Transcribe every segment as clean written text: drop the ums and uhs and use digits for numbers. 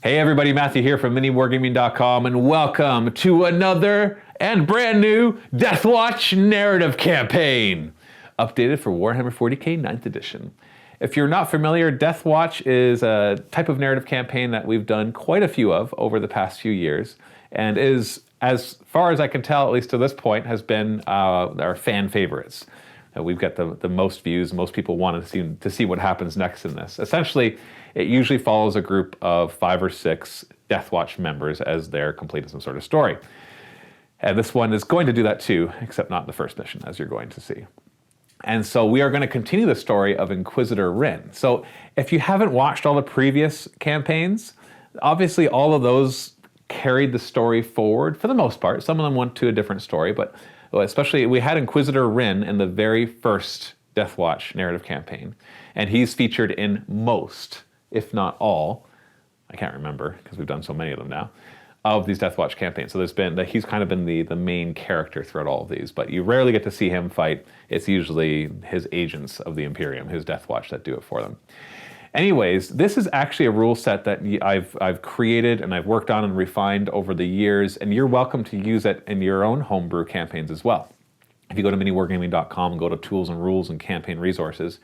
Hey everybody, Matthew here from MiniWarGaming.com, and welcome to another and brand new Deathwatch narrative campaign, updated for Warhammer 40k 9th edition. If you're not familiar, Deathwatch is a type of narrative campaign that we've done quite a few of over the past few years, and is, as far as I can tell, at least to this point, has been our fan favorites. We've got the most views. Most people want to see what happens next in this. Essentially, it usually follows a group of 5 or 6 Deathwatch members as they're completing some sort of story. And this one is going to do that too, except not in the first mission, as you're going to see. And so we are going to continue the story of Inquisitor Rhyn. So if you haven't watched all the previous campaigns, obviously all of those carried the story forward for the most part. Some of them went to a different story, but especially we had Inquisitor Rhyn in the very first Deathwatch narrative campaign, and he's featured in most, if not all, I can't remember because we've done so many of them now, of these Deathwatch campaigns. So he's kind of been the main character throughout all of these, but you rarely get to see him fight. It's usually his agents of the Imperium, his Deathwatch, that do it for them. Anyways, this is actually a rule set that I've created and I've worked on and refined over the years, and you're welcome to use it in your own homebrew campaigns as well. If you go to MiniWarGaming.com and go to Tools and Rules and Campaign Resources,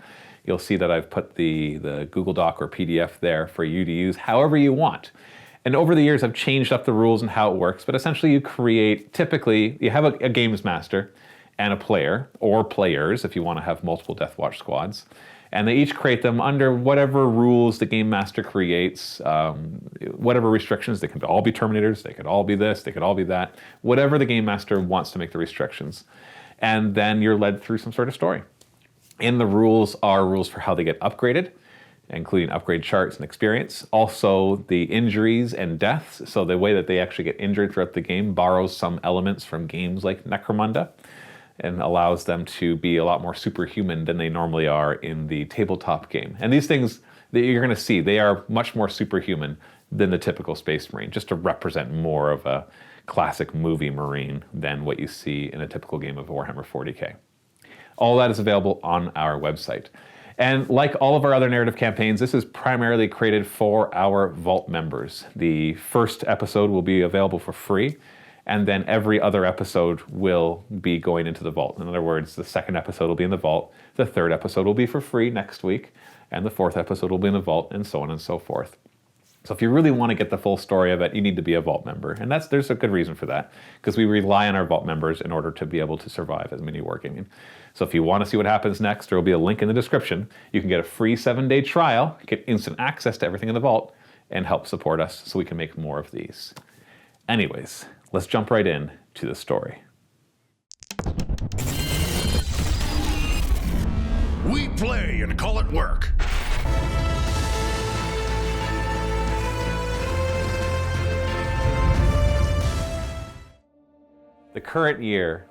you'll see that I've put the Google Doc or PDF there for you to use however you want. And over the years, I've changed up the rules and how it works, but essentially typically, you have a games master and a player, or players if you want to have multiple Deathwatch squads. And they each create them under whatever rules the game master creates, whatever restrictions. They can all be Terminators, they could all be this, they could all be that, whatever the game master wants to make the restrictions. And then you're led through some sort of story. In the rules are rules for how they get upgraded, including upgrade charts and experience. Also the injuries and deaths, so the way that they actually get injured throughout the game borrows some elements from games like Necromunda, and allows them to be a lot more superhuman than they normally are in the tabletop game. And these things that you're going to see, they are much more superhuman than the typical Space Marine, just to represent more of a classic movie Marine than what you see in a typical game of Warhammer 40k. All that is available on our website. And like all of our other narrative campaigns, this is primarily created for our Vault members. The first episode will be available for free, and then every other episode will be going into the Vault. In other words, the second episode will be in the Vault, the third episode will be for free next week, and the fourth episode will be in the Vault, and so on and so forth. So if you really want to get the full story of it, you need to be a Vault member. And there's a good reason for that, because we rely on our Vault members in order to be able to survive as MiniWarGaming. So if you want to see what happens next, there will be a link in the description. You can get a free 7-day trial, get instant access to everything in the Vault, and help support us so we can make more of these. Anyways, let's jump right in to the story. We play and call it work. The current year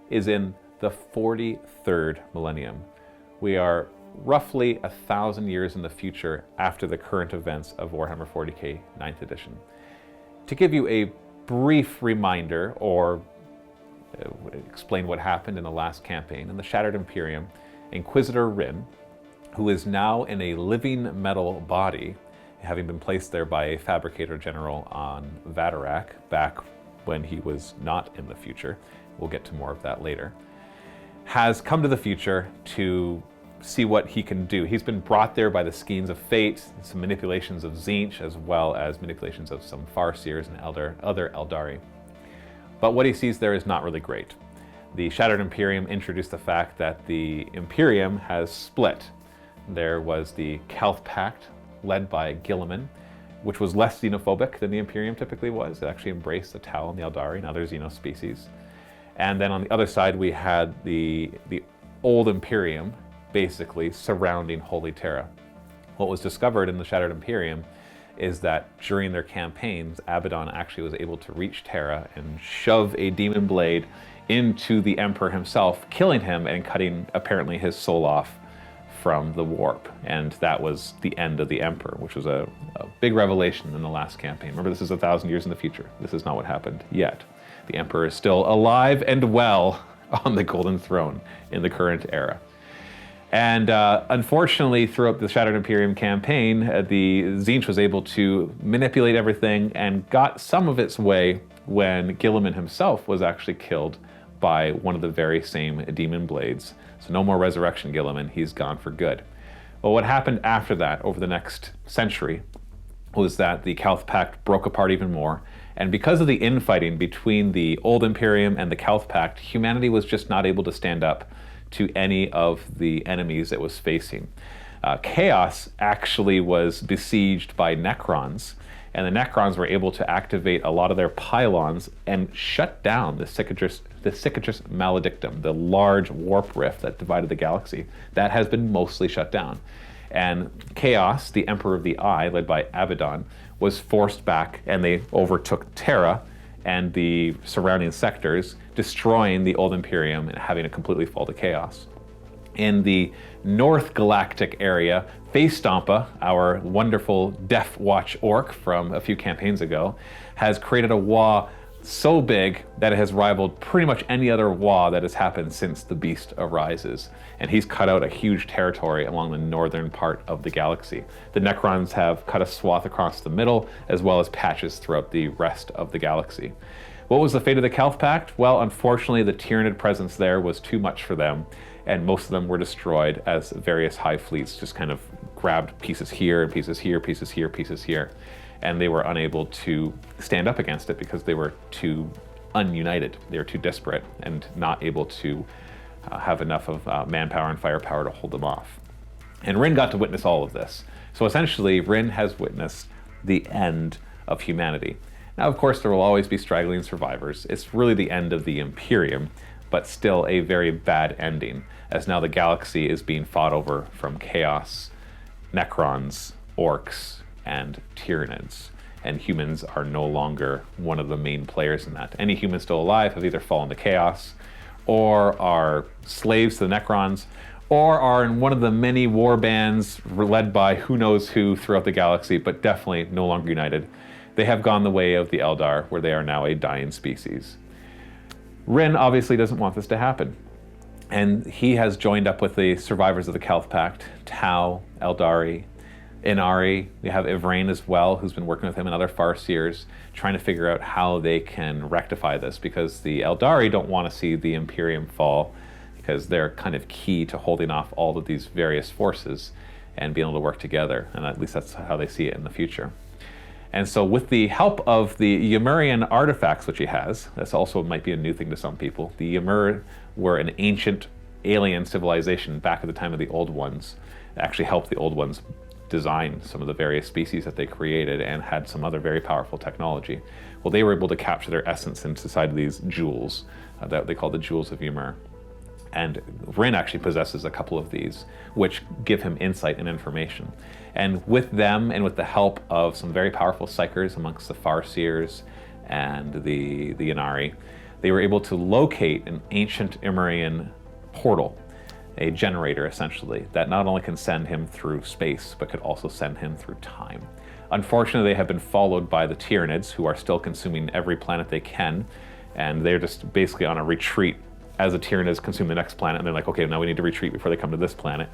is in the 43rd millennium. We are roughly 1,000 years in the future after the current events of Warhammer 40k 9th edition. To give you a brief reminder, or explain what happened in the last campaign, in the Shattered Imperium, Inquisitor Rhyn, who is now in a living metal body, having been placed there by a fabricator general on Vadurak back when he was not in the future, we'll get to more of that later, has come to the future to see what he can do. He's been brought there by the skeins of fate, some manipulations of Tzeentch, as well as manipulations of some Farseers and other Eldari. But what he sees there is not really great. The Shattered Imperium introduced the fact that the Imperium has split. There was the Kelth Pact, led by Guilliman, which was less xenophobic than the Imperium typically was. It actually embraced the Tau and the Eldari and other xenospecies. And then on the other side, we had the old Imperium, basically surrounding Holy Terra. What was discovered in the Shattered Imperium is that during their campaigns, Abaddon actually was able to reach Terra and shove a demon blade into the Emperor himself, killing him and cutting apparently his soul off from the warp. And that was the end of the Emperor, which was a big revelation in the last campaign. Remember, this is 1,000 years in the future. This is not what happened yet. The Emperor is still alive and well on the Golden Throne in the current era. And unfortunately, throughout the Shattered Imperium campaign, the Tzeentch was able to manipulate everything and got some of its way when Guilliman himself was actually killed by one of the very same demon blades. So no more resurrection Guilliman, he's gone for good. Well, what happened after that, over the next century, was that the Calth Pact broke apart even more. And because of the infighting between the Old Imperium and the Calth Pact, humanity was just not able to stand up to any of the enemies it was facing. Chaos actually was besieged by Necrons, and the Necrons were able to activate a lot of their pylons and shut down the Cicatrix Maledictum, the large warp rift that divided the galaxy. That has been mostly shut down. And Chaos, the Emperor of the Eye, led by Abaddon, was forced back, and they overtook Terra and the surrounding sectors, destroying the Old Imperium and having it completely fall to chaos. In the North Galactic area, Face Stompa, our wonderful Deathwatch orc from a few campaigns ago, has created a Waaagh so big that it has rivaled pretty much any other Waaagh that has happened since the Beast arises. And he's cut out a huge territory along the northern part of the galaxy. The Necrons have cut a swath across the middle, as well as patches throughout the rest of the galaxy. What was the fate of the Calth Pact? Well, unfortunately, the Tyranid presence there was too much for them, and most of them were destroyed as various hive fleets just kind of grabbed pieces here, pieces here, pieces here, pieces here. And they were unable to stand up against it because they were too ununited. They were too disparate and not able to have enough of manpower and firepower to hold them off. And Rhyn got to witness all of this. So essentially, Rhyn has witnessed the end of humanity. Now, of course, there will always be straggling survivors. It's really the end of the Imperium, but still a very bad ending, as now the galaxy is being fought over from Chaos, Necrons, Orcs, and Tyranids. And humans are no longer one of the main players in that. Any humans still alive have either fallen to Chaos, or are slaves to the Necrons, or are in one of the many war bands led by who knows who throughout the galaxy, but definitely no longer united. They have gone the way of the Eldar, where they are now a dying species. Rhyn obviously doesn't want this to happen, and he has joined up with the survivors of the Calth Pact, Tau, Eldari, Inari. We have Ivrain as well, who's been working with him and other Farseers, trying to figure out how they can rectify this, because the Eldari don't want to see the Imperium fall, because they're kind of key to holding off all of these various forces and being able to work together, and at least that's how they see it in the future. And so with the help of the Ymurian artifacts, which he has, this also might be a new thing to some people. The Ymur were an ancient alien civilization back at the time of the Old Ones. It actually helped the Old Ones design some of the various species that they created and had some other very powerful technology. Well, they were able to capture their essence inside these jewels that they call the Jewels of Ymur. And Rhyn actually possesses a couple of these, which give him insight and information. And with them, and with the help of some very powerful psychers amongst the Farseers and the Inari, they were able to locate an ancient Ymurian portal, a generator essentially, that not only can send him through space, but could also send him through time. Unfortunately, they have been followed by the Tyranids, who are still consuming every planet they can, and they're just basically on a retreat as the Tyranids consume the next planet, and they're like, okay, now we need to retreat before they come to this planet.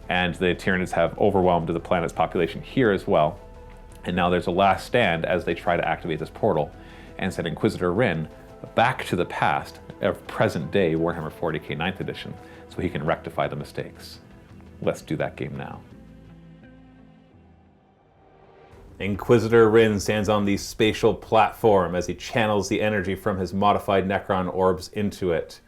And the Tyranids have overwhelmed the planet's population here as well. And now there's a last stand as they try to activate this portal and send Inquisitor Rhyn back to the past of present day Warhammer 40k 9th edition so he can rectify the mistakes. Let's do that game now. Inquisitor Rhyn stands on the spatial platform as he channels the energy from his modified Necron orbs into it,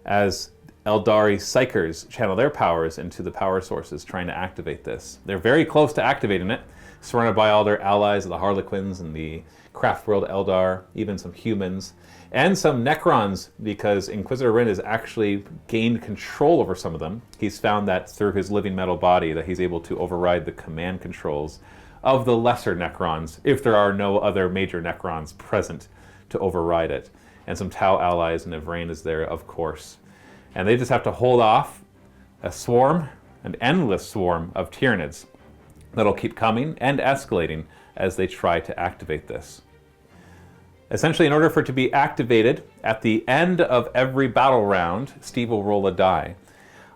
as Eldari Psychers channel their powers into the power sources trying to activate this. They're very close to activating it, surrounded by all their allies, the Harlequins and the Craftworld Eldar, even some humans, and some Necrons, because Inquisitor Rhyn has actually gained control over some of them. He's found that through his living metal body that he's able to override the command controls of the lesser Necrons, if there are no other major Necrons present to override it. And some Tau allies, and Ivrain is there, of course. And they just have to hold off a swarm, an endless swarm of Tyranids that'll keep coming and escalating as they try to activate this. Essentially, in order for it to be activated, at the end of every battle round, Steve will roll a die.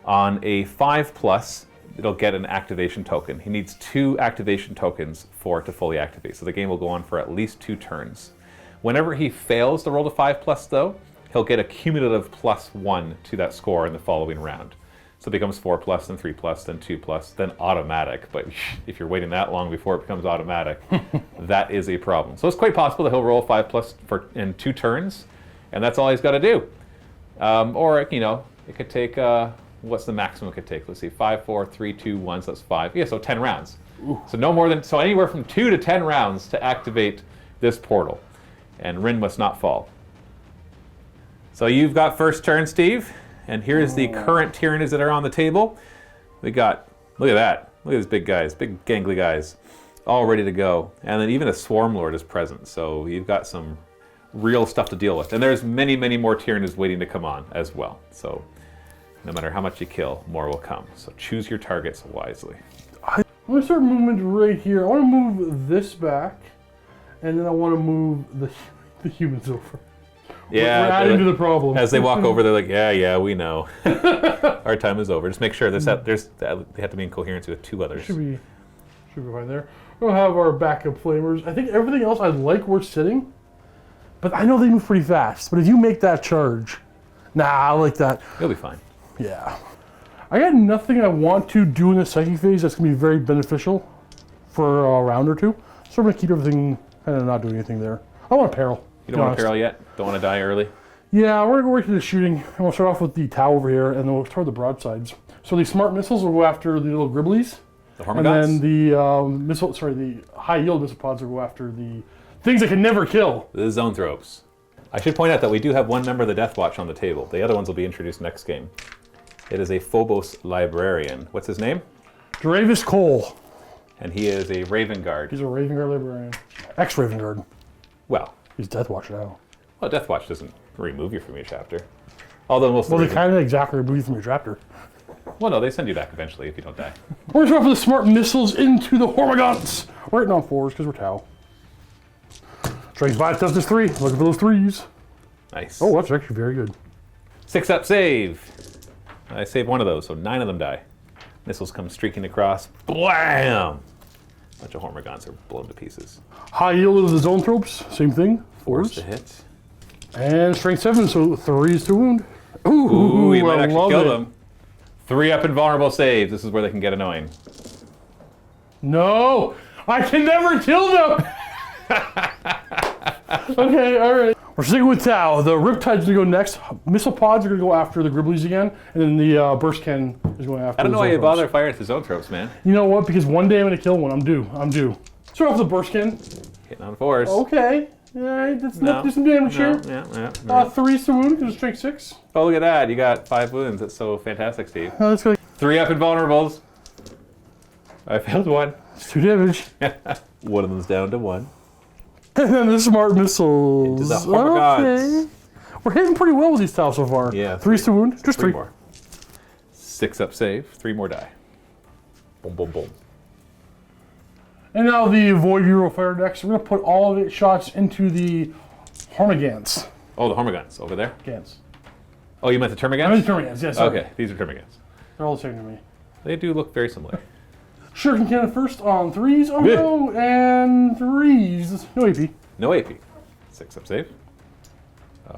On a 5+, it'll get an activation token. He needs 2 activation tokens for it to fully activate. So the game will go on for at least 2 turns. Whenever he fails to roll a 5+, though, he'll get a cumulative +1 to that score in the following round. So it becomes 4+, then 3+, then 2+, then automatic. But if you're waiting that long before it becomes automatic, that is a problem. So it's quite possible that he'll roll 5+ in 2 turns, and that's all he's got to do. Or, you know, it could take, what's the maximum it could take? Let's see, 5, 4, 3, 2, 1, so that's 5. Yeah, so 10 rounds. Ooh. So no more than, so anywhere from 2 to 10 rounds to activate this portal. And Rhyn must not fall. So you've got first turn, Steve. And here's the current Tyranids that are on the table. We got, look at that. Look at these big guys, big gangly guys, all ready to go. And then even a Swarm Lord is present. So you've got some real stuff to deal with. And there's many, many more Tyranids waiting to come on as well. So no matter how much you kill, more will come. So choose your targets wisely. I'm going to start movement right here. I want to move this back, and then I want to move the humans over. Yeah, we're adding to the problem. As they walk over, they're like, yeah, we know. Our time is over. Just make sure they have to be in coherence with 2 others. Should be fine there. We'll have our backup flamers. I think everything else I like where it's sitting, but I know they move pretty fast. But if you make that charge, I like that. You'll be fine. Yeah. I got nothing I want to do in the psychic phase that's going to be very beneficial for a round or 2. So we're going to keep everything kind of not doing anything there. I want a peril. You don't want to peril yet? Don't want to die early? Yeah, we're going to go right to the shooting. And we'll start off with the Tau over here, and then we'll start the broadsides. So the smart missiles will go after the little Gribblies. The Hormagaunts? And then the high yield missile pods will go after the things that can never kill. The Zoanthropes. I should point out that we do have one member of the Deathwatch on the table. The other ones will be introduced next game. It is a Phobos librarian. What's his name? Dravis Cole. And he is a Raven Guard. He's a Raven Guard librarian. Ex-Raven Guard. Well. He's Deathwatch now. Well, Deathwatch doesn't remove you from your chapter. Although most they kind of exactly remove you from your chapter. Well, no, they send you back eventually if you don't die. We're going to for the smart missiles into the Hormagaunts. We're hitting on 4s because we're Tau. Strength 5, toughness 3. Looking for those 3s. Nice. Oh, that's actually very good. 6-up save. I saved one of those, so 9 of them die. Missiles come streaking across. Blam! A bunch of Hormagaunts are blown to pieces. High yield of the Zoanthropes. Same thing. 4s to hit. And strength 7, so 3s to wound. Ooh, you might actually kill them. 3-up invulnerable saves. This is where they can get annoying. No! I can never kill them! Okay, alright. We're sticking with Tau. The Riptide's gonna go next. Missile pods are gonna go after the Gribblies again, and then the Burst Cannon is going after the I don't know why you Zoanthropes. bother firing at the Zoanthropes, man. You know what? Because one day I'm gonna kill one. I'm due. Start off with the Burst Cannon. Hitting on 4s. Okay. Alright, let's do some damage here. Yeah. 3s to wound, because strength 6. Oh, look at that. You got 5 wounds. That's so fantastic, Steve. Let's go. 3-up invulnerables. I failed 1. It's 2 damage. One of them's down to 1. And then the smart missiles. Into the Hormagaunts. Okay. We're hitting pretty well with these Tau so far. Yeah. 3s to wound, just 3 more. 6-up save, 3 more die. Boom, boom, boom. And now the Void Hero Fire next. We're going to put all of its shots into the Hormagaunts. Oh, the Hormagaunts over there? Gants. Oh, you meant the Termagants? I mean Termagants, yes. Sorry. Okay, these are Termagants. They're all the same to me. They do look very similar. Shuriken Cannon first on 3s. Oh no, and 3s. No AP. No AP. 6-up save.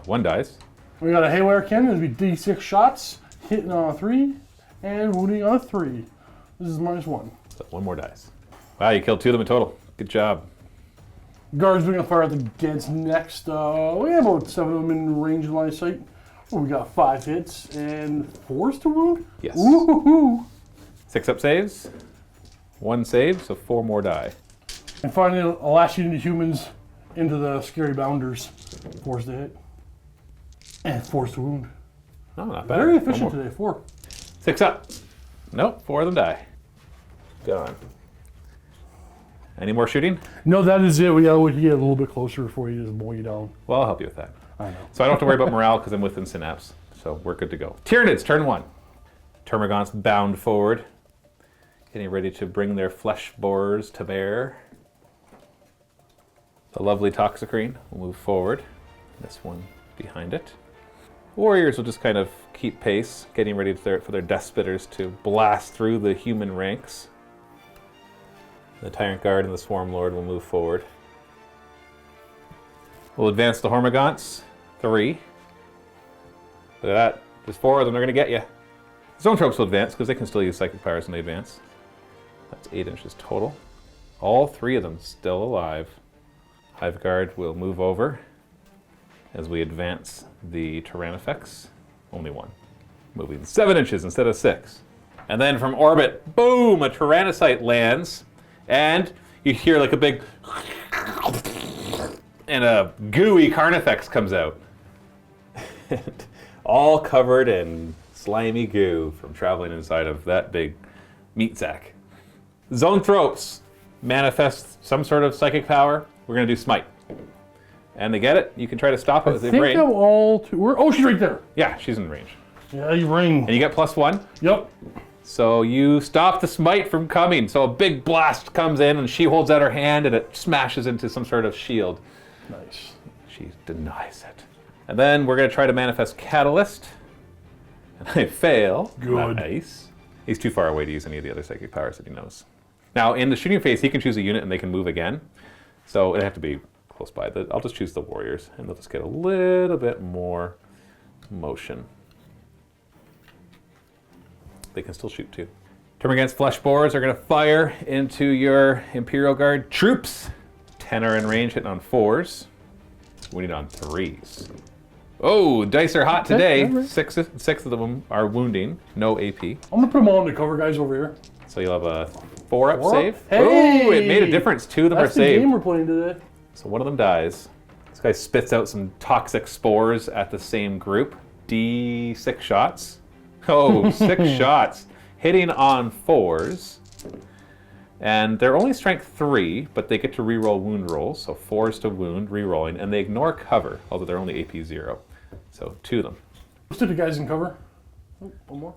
1 dies. We got a Haywire Cannon. It'll be D6 shots, hitting on a 3, and wounding on a 3. This is -1. So 1 more dies. Wow, you killed 2 of them in total. Good job. Guards are going to fire at the Gants next. We have about 7 of them in range of line of sight. Oh, we got 5 hits and 4s to wound? Yes. Woo-hoo-hoo. 6-up saves. 1 save, so 4 more die. And finally, the last unit of humans into the scary bounders. 4s to hit. And 4s to wound. Oh, not bad. Very efficient today, 4. 6-up. Nope, 4 of them die. Gone. Any more shooting? No, that is it. We got to get a little bit closer before we just mow you down. Well, I'll help you with that. I know. So I don't have to worry about morale because I'm within Synapse. So we're good to go. Tyranids, turn 1. Termagants bound forward. Getting ready to bring their flesh borers to bear. The lovely Toxicrene will move forward. This one behind it. Warriors will just kind of keep pace, getting ready for their Death Spitters to blast through the human ranks. The Tyrant Guard and the Swarm Lord will move forward. We'll advance the Hormagaunts. 3. Look at that. There's 4 of them, they're going to get you. Zone Tropes will advance because they can still use Psychic Powers when they advance. That's 8 inches total. All 3 of them still alive. Hive Guard will move over as we advance the Tyrannifex. Only 1. Moving 7 inches instead of 6. And then from orbit, boom, a Tyrannocyte lands. And you hear like a big... and a gooey Carnifex comes out. All covered in slimy goo from traveling inside of that big meat sack. Zoanthropes manifest some sort of psychic power. We're going to do Smite. And they get it. You can try to stop it with the brain. I think I'm all too... Oh, she's right there. Yeah, she's in range. Yeah, you ring. And you get +1. Yep. So you stop the Smite from coming. So a big blast comes in and she holds out her hand and it smashes into some sort of shield. Nice. She denies it. And then we're going to try to manifest Catalyst. And I fail. Good. Nice. He's too far away to use any of the other psychic powers that he knows. Now, in the shooting phase, he can choose a unit and they can move again. So it'd have to be close by. I'll just choose the Warriors, and they'll just get a little bit more motion. They can still shoot, too. Turn against Flesh Borers are going to fire into your Imperial Guard troops. 10 are in range, hitting on 4s. Wounding on 3s. Oh, dice are hot today. Okay, right. Six of them are wounding. No AP. I'm going to put them all in the cover, guys, over here. So you'll have a 4-up save. Hey! Oh, it made a difference. 2 of them That's are saved. the game we're playing today. So one of them dies. This guy spits out some toxic spores at the same group. D6 shots. Oh, 6 shots. Hitting on 4s. And they're only strength 3, but they get to reroll wound rolls. So 4s to wound, rerolling, and they ignore cover, although they're only AP 0. So 2 of them. Let's do the guys in cover. Oh, one more.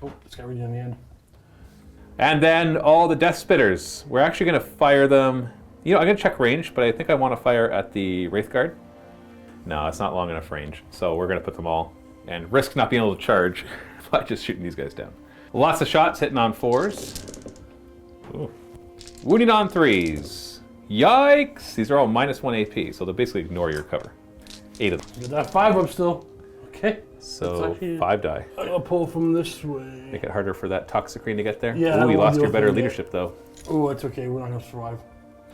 Oh, this guy right in the end. And then all the Death Spitters. We're actually going to fire them. You know, I'm going to check range, but I think I want to fire at the Wraith Guard. No, it's not long enough range. So we're going to put them all and risk not being able to charge by just shooting these guys down. Lots of shots hitting on 4s. Ooh. Wounding on 3s. Yikes! These are all -1 AP, so they'll basically ignore your cover. 8 of them. Get that 5 up still. Okay. So 5 die. I'm going to pull from this way. Make it harder for that Toxic Ring to get there. Yeah, Ooh, you lost your deal better with it. leadership, though. Oh, it's okay. We're not going to survive.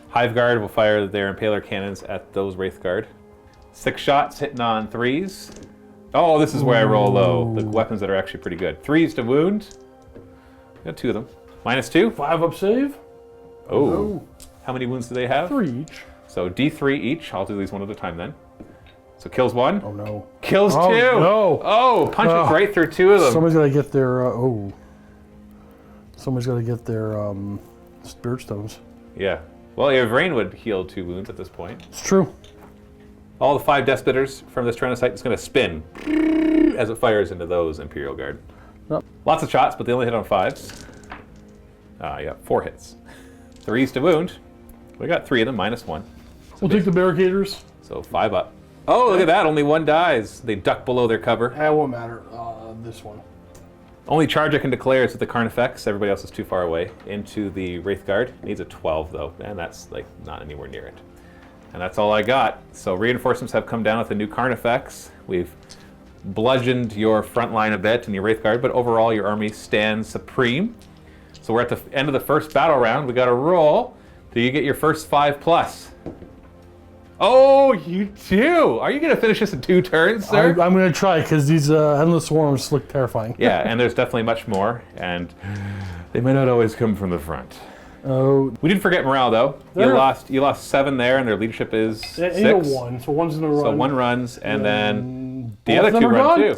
Hive Guard will fire their Impaler Cannons at those Wraith Guard. 6 shots hitting on 3s. Oh, this is where I roll low. The weapons that are actually pretty good. 3s to wound. Got 2 of them. -2. 5 up save. Oh. No. How many wounds do they have? 3 each. So D3 each. I'll do these one at a time then. So kills 1. Oh no. Kills 2. No. Oh, punches right through 2 of them. Somebody's got to get their, Somebody's got to get their, Spirit Stones. Yeah. Well, your Rhyn would heal 2 wounds at this point. It's true. All the 5 Death Spitters from this Tyrannocyte is going to spin as it fires into those Imperial Guard. Yep. Lots of shots, but they only hit on 5s. Yeah, 4 hits. 3s to wound. We got 3 of them, -1. We'll take the barricaders. So 5 up. Oh, look at that. Only 1 dies. They duck below their cover. It won't matter. This one. Only charge I can declare is with the Carnifex. Everybody else is too far away. Into the Wraith Guard. Needs a 12, though. And that's like not anywhere near it. And that's all I got. So reinforcements have come down with the new Carnifex. We've bludgeoned your front line a bit in your Wraith Guard, but overall your army stands supreme. So we're at the end of the first battle round. We got to roll. Do you get your first 5+? Oh, you do! Are you going to finish this in 2 turns, sir? I'm going to try, because these endless swarms look terrifying. Yeah, and there's definitely much more, and they may not always come from the front. Oh, We didn't forget morale, though. You lost 7 there, and their leadership is 6. 8 of 1, so one's in a run. So 1 runs, and then the both other of them 2 are run gone? too.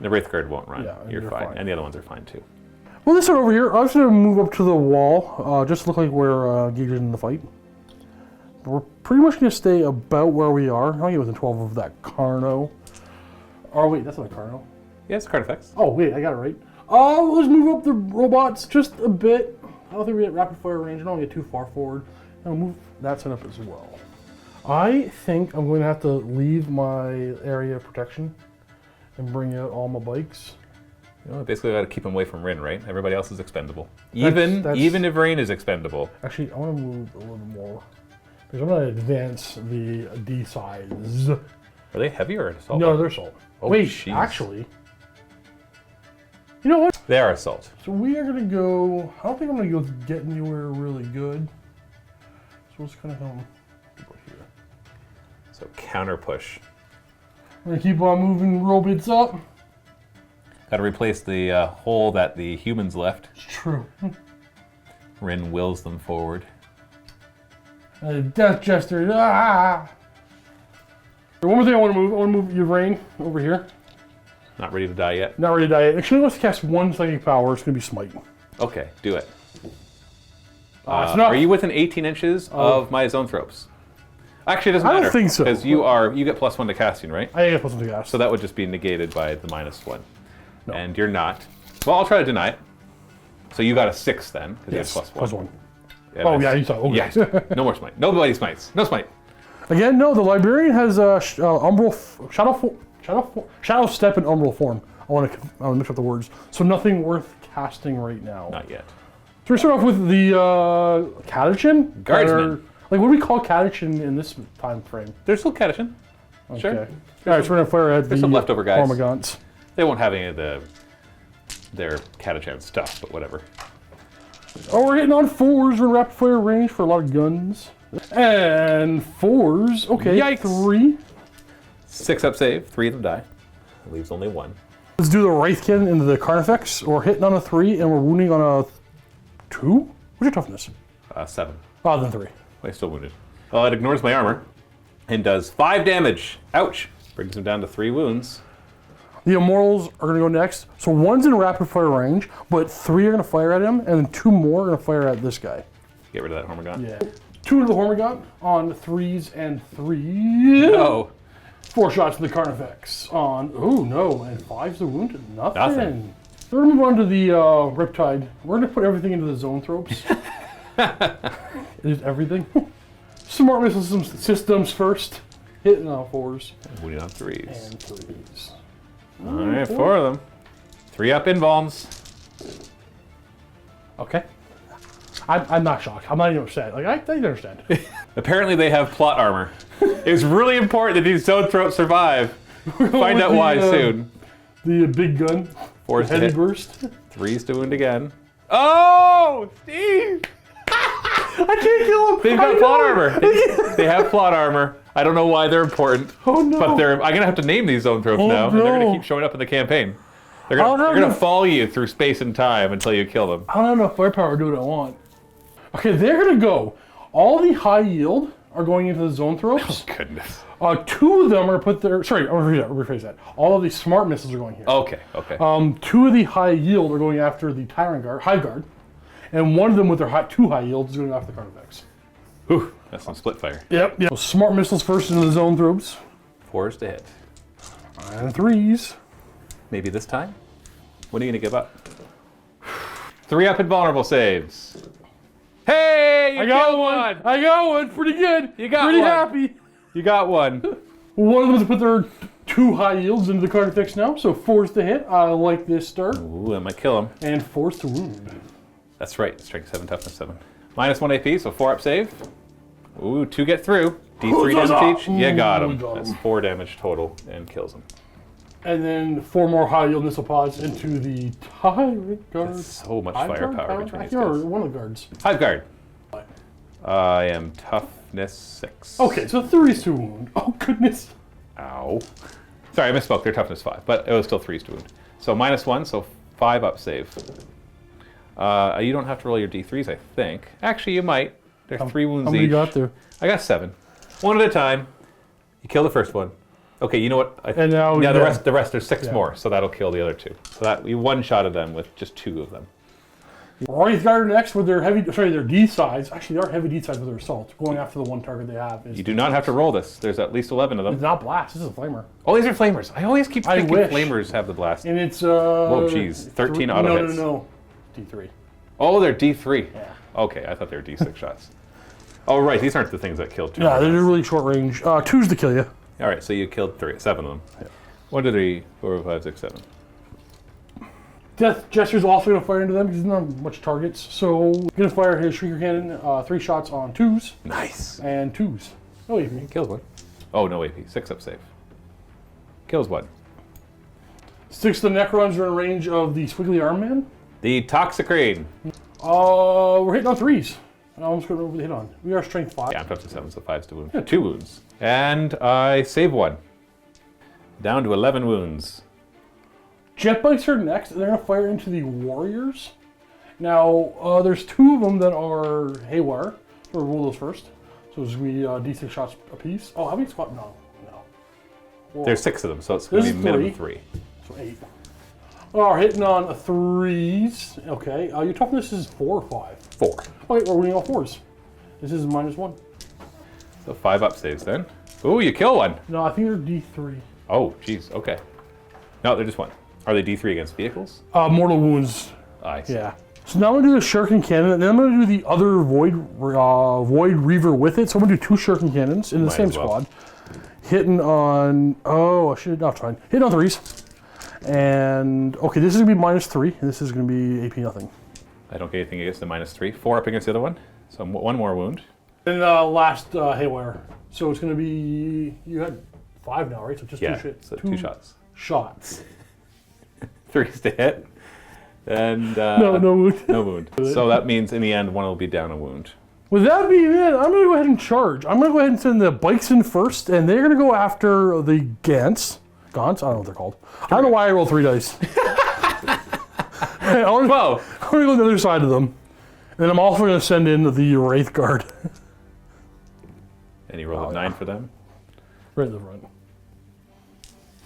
The Wraith Guard won't run. Yeah, You're you're fine. fine. And the other ones are fine too. Well, this one over here, I'm just going to move up to the wall, just to look like we're engaged in the fight. We're pretty much going to stay about where we are. I'll get within 12 of that Carno. Oh, wait, that's not a Carno. Yeah, it's Carnifex. Oh, wait, I got it right. Let's move up the robots just a bit. I don't think we get rapid fire range. I don't want to get too far forward. I'll move that set up as well. I think I'm going to have to leave my area of protection and bring out all my bikes. You know, basically, got to keep him away from Rhyn, right? Everybody else is expendable. That's- Even if Rhyn is expendable. Actually, I want to move a little more. Because I'm going to advance the D size. Are they heavy or assault? No, they're assault. Oh, Wait, jeez. actually, you know what? They are assault. So we are going to go, I don't think I'm going to go get anywhere really good. So we'll just kind of go here. So counter push. I'm going to keep on moving robots up. Got to replace the hole that the humans left. It's true. Rhyn wills them forward. Death Jester. Ah! One more thing I want to move. I want to move your Rhyn over here. Not ready to die yet. Not ready to die. Actually, let's cast one psychic power. It's going to be Smite. Okay, do it. It's not. Are you within 18 inches of my zoanthropes? Actually, it doesn't I matter. don't think so. Because you get +1 to casting, right? I get plus one to cast. So that would just be negated by the -1. No. And you're not. Well, I'll try to deny it. So you got a 6 then, because Yes, you have +1. plus one. Yeah, Oh, nice. yeah, you saw. Okay. Yes. No more smite. Nobody smites. No smite. Again, no. The Librarian has Umbral, Shadow Step, and Umbral Form. I want to mix up the words. So nothing worth casting right now. Not yet. So we start off with the Catachin? Guardsmen. Like, what do we call Catachin in this time frame? They're still Catachin. Okay. Sure. All right, so we're going to fire at the some leftover guys. Hormagaunts. They won't have any of their Catachan stuff, but whatever. Oh, we're hitting on 4s. We're in rapid fire range for a lot of guns. And 4s. Okay, Yikes. 3. 6 up save, 3 of them die. That leaves only 1. Let's do the Wraithkin into the Carnifex. We're hitting on a 3, and we're wounding on a 2? What's your toughness? 7. Oh, then 3. Well, he's still wounded. Well, it ignores my armor and does 5 damage. Ouch. Brings him down to 3 wounds. The Immortals are going to go next. So 1's in rapid fire range, but 3 are going to fire at him, and then 2 more are going to fire at this guy. Get rid of that Hormagaunt. Yeah. 2 to the Hormagaunt on 3s and 3. Oh. 4 shots to the Carnifex on, oh no, and 5's the wounded. Nothing. Nothing. We're going to move on to the Riptide. We're going to put everything into the Zoanthropes. Is everything. Smart missile systems first. Hitting on 4s. Wounded on 3s. And 3s. Alright, 4 of them. 3 up invulns. Okay. I'm not shocked. I'm not even upset. Like, I understand. Apparently they have plot armor. It's really important that these zoanthropes survive. Find out why soon. The big gun. 4's to Heavy hit. burst. 3's to wound again. Oh, Steve! I can't kill him. They've got plot armor. They have plot armor. I don't know why they're important. Oh no. But I'm going to have to name these zoanthropes now. And they're going to keep showing up in the campaign. They're going to follow you through space and time until you kill them. I don't have enough firepower to do what I want. Okay, they're going to go. All the high yield are going into the Zoanthropes. Oh, goodness. 2 of them are put their... Sorry, I'll rephrase that. All of the smart missiles are going here. Okay, okay. 2 of the high yield are going after the Tyrant Guard, High Guard. And 1 of them with their 2 high yields is going after the Carnifex. Whew, that's some split fire. Yep. So smart missiles first into the Zoanthropes. 4's to hit. And 3s. Maybe this time? When are you going to give up? 3 up invulnerable saves. Hey, you I got killed one. I got one. Pretty good. You got Pretty one. happy. You got one. One of them has put their 2 high yields into the Carnifex now. So 4's to hit. I like this start. Ooh, that might kill him. And 4's to wound. That's right. Strength 7, toughness 7. -1 AP, so 4 up save. Ooh, 2 get through. D3 damage each. You got him. got him. That's 4 damage total and kills him. And then 4 more high yield missile pods into the Tyrant Guard. That's so much Hive Guard? firepower between these Or guys. one of the guards. Hive Guard. I am toughness 6. Okay, so 3's to wound. Oh, goodness. Ow. Sorry, I misspoke. They're toughness 5, but it was still 3's to wound. So -1, so 5 up save. You don't have to roll your D3s, I think. Actually, you might. They're 3 wounds How many each. you got there? I got 7. 1 at a time. You kill the first one. Okay, you know what? And now yeah, yeah. the rest. There's 6 Yeah. more, so that'll kill the other 2. So that we one-shotted them with just 2 of them. Wraith Guard next with their their D sides. Actually, they are heavy D sides with their assault. Going after the one target they have. You do not have to roll this. There's at least 11 of It's them. not blast. This is a flamer. Oh, these are flamers. I always keep I thinking wish. flamers have the blast. And it's Whoa, jeez. 13 auto hits. No. D3. Oh, they're D3. Yeah. Okay, I thought they were D6 shots. Oh, right. These aren't the things that killed 2. Yeah, they're really short range. 2's to kill you. All right, so you killed 7 of them. 1, 2, 3, 4, 5, 6, 7. Death Jester's also going to fire into them because he's not much targets. So he's going to fire his Shrieker Cannon, 3 shots on 2s. Nice. And 2s. Oh, AP. Kills 1. Oh, no AP. 6 up save. Kills 1. 6 of the Necrons are in range of the Squiggly Arm Man. The Toxicrane. We're hitting on 3s. I almost couldn't remember what they hit on. We are strength 5. Yeah, I'm up to 7, so 5's to wound. Yeah, 2 wounds. And I save 1. Down to 11 wounds. Jet Bikes are next, and they're going to fire into the Warriors. Now, there's 2 of them that are Haywire. So we'll roll those first. So it's going to be D6 shots apiece. Oh, how many squad? No. Well, There's 6 of them, so it's going to be minimum 3. So 8. Oh, hitting on 3s. Okay. Your toughness is 4 or 5? 4. Okay, we're winning all 4s. This is -1. So 5 up saves then. Ooh, you kill 1. No, I think they're D3. Oh, jeez. Okay. No, they're just 1. Are they D3 against vehicles? Mortal wounds. I see. Yeah. So now I'm going to do the Shuriken Cannon, and then I'm going to do the other Void Reaver with it. So I'm going to do 2 Shuriken Cannons in the same squad. Hitting on... Oh, I should have... No, it's fine. Hitting on 3s. And... Okay, this is going to be -3, and this is going to be AP nothing. I don't get anything against the -3. 4 up against the other one. So 1 more wound. And last Haywire. So it's going to be... You had 5 now, right? So just 2 shits. So 2 shots. Shots. 3's to hit. And no wound. No wound. So that means in the end, 1 will be down a wound. With that being it, I'm going to go ahead and charge. I'm going to go ahead and send the bikes in first, and they're going to go after the Gaunts. Gaunts? I don't know what they're called. I don't know why I rolled 3 dice. I'm going to go to the other side of them. And then I'm also going to send in the Wraith Guard. And you roll a 9 for them? Right in the front.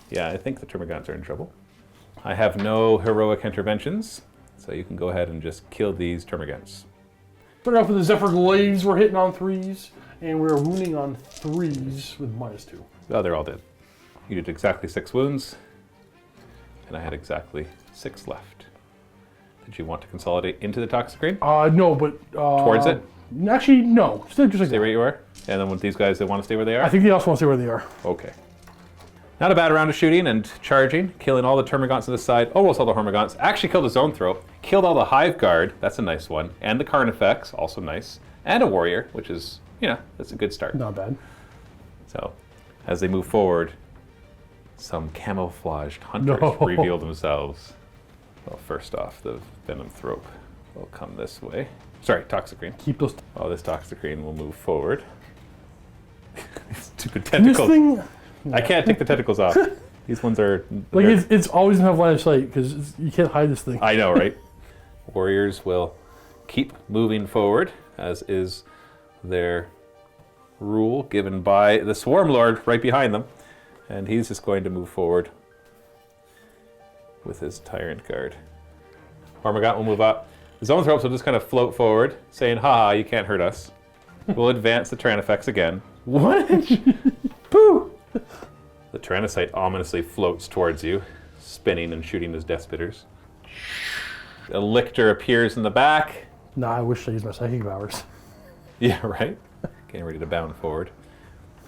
Yeah, I think the Termagants are in trouble. I have no heroic interventions, so you can go ahead and just kill these Termagants. Starting off with the Zephyr Glaives, we're hitting on 3s, and we're wounding on 3s with -2. Oh, they're all dead. You did exactly 6 wounds, and I had exactly 6 left. Did you want to consolidate into the Toxicrane? No, but... Towards it? Actually, no. Stay just like Stay where you are? And then with these guys, they want to stay where they are? I think they also want to stay where they are. Okay. Not a bad round of shooting and charging, killing all the Termagants on this side, almost all the Hormagants. Actually killed a Zoanthrope, killed all the Hive Guard, that's a nice one, and the Carnifex, also nice, and a Warrior, which is, that's a good start. Not bad. So, as they move forward, some camouflaged hunters reveal themselves. Well, first off, the Venomthrope will come this way. Sorry, Toxicrane. Keep those... Oh, this Toxicrane will move forward. Stupid tentacles. This thing... I can't take the tentacles off. These ones are... Like, it's always going to have line of sight, because you can't hide this thing. I know, right? Warriors will keep moving forward, as is their rule given by the Swarm Lord right behind them. And he's just going to move forward with his Tyrant Guard. Hormagant will move up. The Zoanthropes will just kind of float forward, saying, "Ha, you can't hurt us." We'll advance the Tyrannifex again. What? Pooh! The Tyrannocyte ominously floats towards you, spinning and shooting his Death Spitters. A Lictor appears in the back. Nah, I wish I used my Psychic Powers. Yeah, right? Getting ready to bound forward.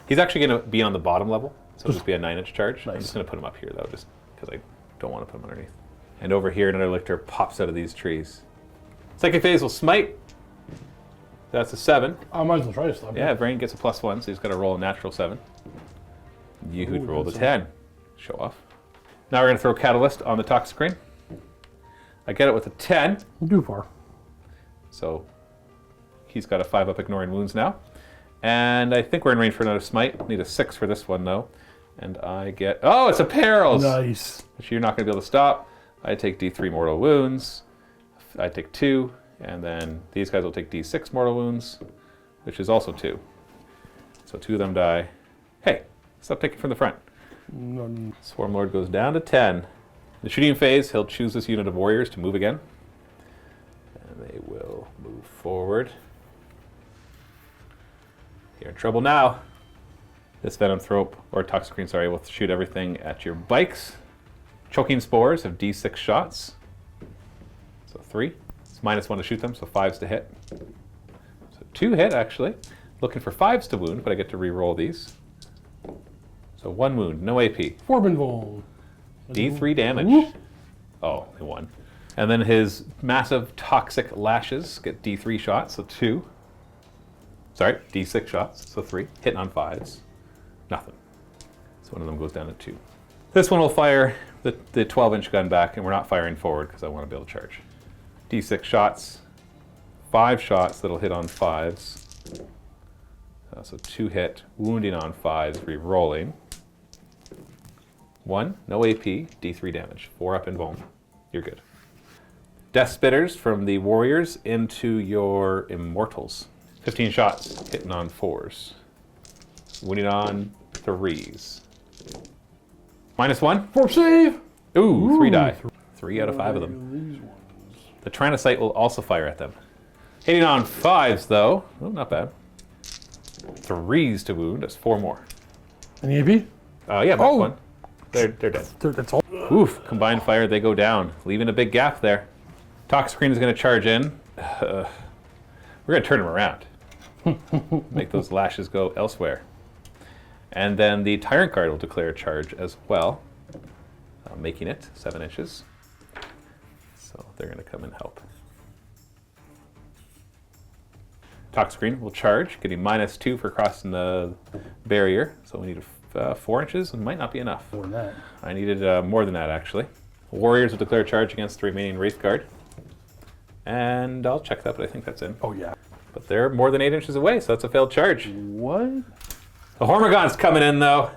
He's actually going to be on the bottom level, so it'll just be a 9-inch charge. Nice. I'm just going to put him up here, though, just because I don't want to put him underneath. And over here, another Lictor pops out of these trees. Second phase will smite. That's a 7. I might as well try this stuff. Yeah, Vrain gets a +1, so he's got to roll a natural 7. You who'd rolled a 10. Show off. Now we're going to throw Catalyst on the Toxicrane. I get it with a 10. Too far. So he's got a 5 up ignoring wounds now. And I think we're in range for another smite. Need a 6 for this one, though. And I get... Oh, it's a Perils! Nice. Which you're not going to be able to stop. I take D3 mortal wounds. I take 2. And then these guys will take D6 mortal wounds, which is also 2. So 2 of them die. Hey, stop taking from the front. Swarm Lord goes down to 10. In the shooting phase, he'll choose this unit of warriors to move again. And they will move forward. You're in trouble now. This Venomthrope, or Toxicrane, sorry, will shoot everything at your bikes. Choking Spores have D6 shots. So 3. It's -1 to shoot them, so 5s to hit. So 2 hit, actually. Looking for 5s to wound, but I get to re-roll these. So 1 wound, no AP. Forbinvol. D3 damage. Ooh. Oh, he won. And then his massive toxic lashes get D3 shots, so 2. Sorry, D6 shots, so 3. Hitting on 5s. Nothing. So one of them goes down to 2. This one will fire the 12-inch gun back, and we're not firing forward because I want to be able to charge. D6 shots. 5 shots that'll hit on 5s. So 2 hit, wounding on 5s, re-rolling. 1, no AP, D3 damage. 4 up in Vuln. You're good. Death Spitters from the Warriors into your Immortals. 15 shots, hitting on 4s. Wounding on 3s. -1. Force save! Ooh, 3 die. 3 out of 5 of them. The Tyrannocyte will also fire at them. Hitting on 5s, though. Oh, not bad. 3s to wound. That's 4 more. Any AP? Yeah, that's 1. They're dead. That's all. Oof, combined fire, they go down, leaving a big gap there. Toxicrene is going to charge in. We're going to turn him around. Make those lashes go elsewhere. And then the Tyrant Guard will declare a charge as well, making it 7 inches. So they're going to come and help. Toxicrene will charge, getting -2 for crossing the barrier. So we need 4 inches. It might not be enough. More than that. I needed more than that, actually. Warriors will declare a charge against the remaining Wraith Guard. And I'll check that, but I think that's in. Oh, yeah. But they're more than 8 inches away, so that's a failed charge. What? The Hormagon's coming in, though.